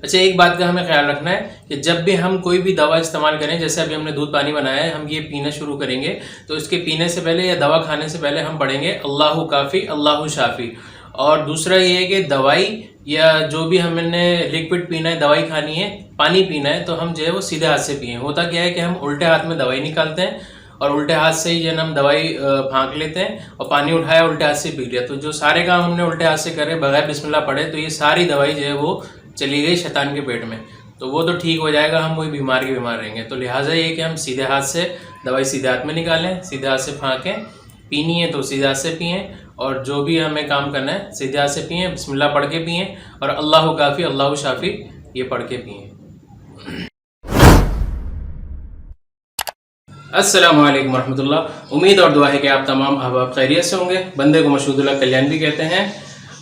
अच्छा, एक बात का हमें ख्याल रखना है कि जब भी हम कोई भी दवा इस्तेमाल करें, जैसे अभी हमने दूध पानी बनाया है, हम ये पीना शुरू करेंगे तो इसके पीने से पहले या दवा खाने से पहले हम पढ़ेंगे अल्लाहु काफ़ी अल्लाहु शाफ़ी। और दूसरा ये है कि दवाई या जो भी हमने लिक्विड पीना है, दवाई खानी है, पानी पीना है, तो हम जो है वो सीधे हाथ से पिए। होता क्या है कि हम उल्टे हाथ में दवाई निकालते हैं और उल्टे हाथ से ही जो है हम दवाई फाँक लेते हैं और पानी उठाया उल्टे हाथ से पी लिया। तो जो सारे काम हमने उल्टे हाथ से करे बगैर बिस्मिल्लाह पढ़े, तो ये सारी दवाई जो है वो चली गई शैतान के पेट में। तो वो तो ठीक हो जाएगा, हम वही बीमार के बीमार रहेंगे। तो लिहाजा ये कि हम सीधे हाथ से दवाई सीधे हाथ में निकालें, सीधे हाथ से फाँकें, पीनी है तो सीधे हाथ से पिएँ, और जो भी हमें काम करना है सीधे हाथ से पिएँ, बिस्मिल्लाह पढ़ के पिएँ, और अल्लाहु काफ़ी अल्लाहु शाफ़ी ये पढ़ के पिएँ। अस्सलामु अलैकुम वरहमतुल्लाह। उम्मीद और दुआ है कि आप तमाम अहबाब खैरियत से होंगे। बंदे को मशहूदुल्लाह कल्याण भी कहते हैं।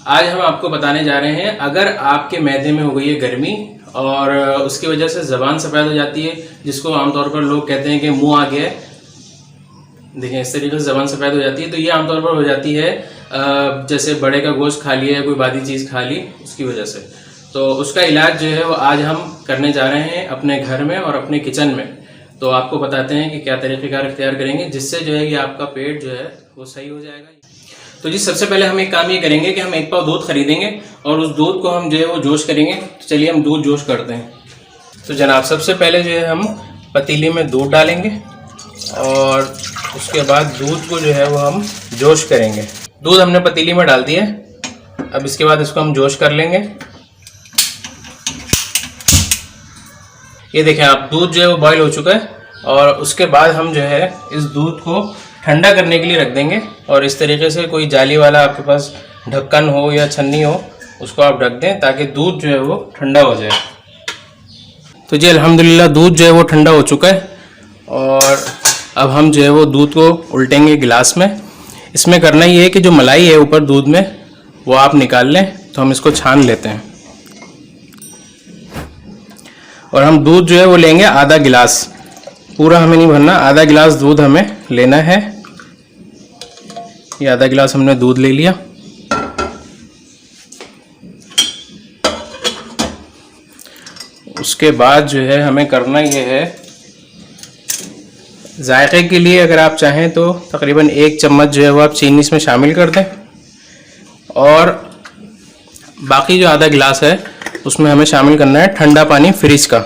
आज हम आपको बताने जा रहे हैं, अगर आपके मैदे में हो गई है गर्मी और उसकी वजह से ज़बान सफ़ेद हो जाती है, जिसको आमतौर पर लोग कहते हैं कि मुंह आ गया है, देखें इस तरीके से ज़बान सफ़ेद हो जाती है, तो ये आमतौर पर हो जाती है जैसे बड़े का गोश्त खा लिया या कोई बादी चीज़ खा ली उसकी वजह से। तो उसका इलाज जो है वो आज हम करने जा रहे हैं अपने घर में और अपने किचन में। तो आपको बताते हैं कि क्या तरीक़ेकार इख्तियार करेंगे जिससे जो है ये आपका पेट जो है वो सही हो जाएगा। तो जी सबसे पहले हम एक काम ये करेंगे कि हम एक पाव दूध खरीदेंगे और उस दूध को हम जो है वो जोश करेंगे। तो चलिए हम दूध जोश करते हैं। तो जनाब सबसे पहले जो है हम पतीली में दूध डालेंगे और उसके बाद दूध को जो है वो हम जोश करेंगे। दूध हमने पतीली में डाल दिया। अब इसके बाद इसको हम जोश कर लेंगे। ये देखें आप, दूध जो है वो बॉईल हो चुका है और उसके बाद हम जो है इस दूध को ठंडा करने के लिए रख देंगे। और इस तरीके से कोई जाली वाला आपके पास ढक्कन हो या छन्नी हो, उसको आप ढक दें ताकि दूध जो है वो ठंडा हो जाए। तो जी अल्हम्दुलिल्लाह दूध जो है वो ठंडा हो चुका है और अब हम जो है वो दूध को उल्टेंगे गिलास में। इसमें करना ये है कि जो मलाई है ऊपर दूध में वो आप निकाल लें। तो हम इसको छान लेते हैं और हम दूध जो है वो लेंगे आधा गिलास, पूरा हमें नहीं भरना, आधा गिलास दूध हमें लेना है। ये आधा गिलास हमने दूध ले लिया। उसके बाद जो है हमें करना ये है, जायके के लिए अगर आप चाहें तो तकरीबन 1 चम्मच जो है वो आप चीनी इसमें शामिल कर दें और बाकी जो आधा गिलास है उसमें हमें शामिल करना है ठंडा पानी फ्रिज का।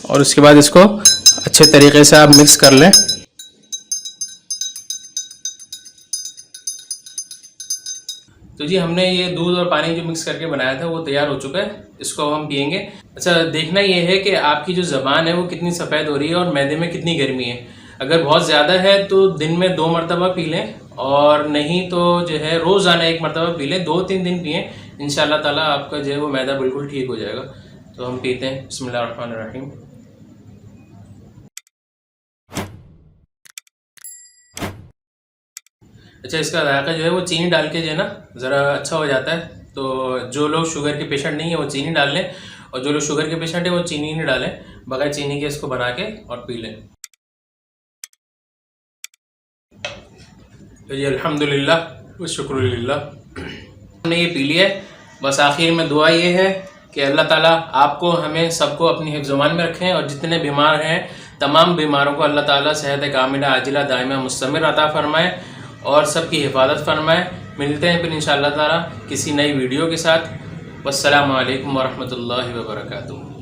और उसके बाद इसको अच्छे तरीके से आप मिक्स कर लें। तो जी हमने ये दूध और पानी जो मिक्स करके बनाया था वो तैयार हो चुका है। इसको हम पियेंगे। अच्छा, देखना ये है कि आपकी जो ज़बान है वो कितनी सफ़ेद हो रही है और मैदे में कितनी गर्मी है। अगर बहुत ज़्यादा है तो दिन में 2 मरतबा पी लें, और नहीं तो जो है रोज़ाना 1 मरतबा पी लें। 2-3 दिन पिएँ, इंशाअल्लाह ताला आपका जो है वो मैदा बिल्कुल ठीक हो जाएगा। तो हम पीते हैं। बिस्मिल्लाहिर्रहमानिर्रहीम। अच्छा, इसका जायका जो है वो चीनी डाल के जो है ना ज़रा अच्छा हो जाता है। तो जो लोग शुगर के पेशेंट नहीं है वो चीनी डाल लें, और जो लोग शुगर के पेशेंट है वो चीनी नहीं डालें, बगैर चीनी के इसको बना के और पी लें। तो ये अल्हम्दुलिल्लाह व शुक्रुलिल्लाह हमने ये पी लिया है। बस आखिर में दुआ ये है कि अल्लाह ताला आपको हमें सबको अपनी हिफ्ज़-ओ-मान में रखें, और जितने बीमार हैं तमाम बीमारों को अल्लाह ताला सेहत कामिला आजिला दाइमा मुस्तमिर अता फ़रमाए और सबकी हिफाजत फरमाए। मिलते हैं फिर इंशाअल्लाह ताला किसी नई वीडियो के साथ। वस्सलामु अलैकुम वरहमतुल्लाहि वबरकातुहू।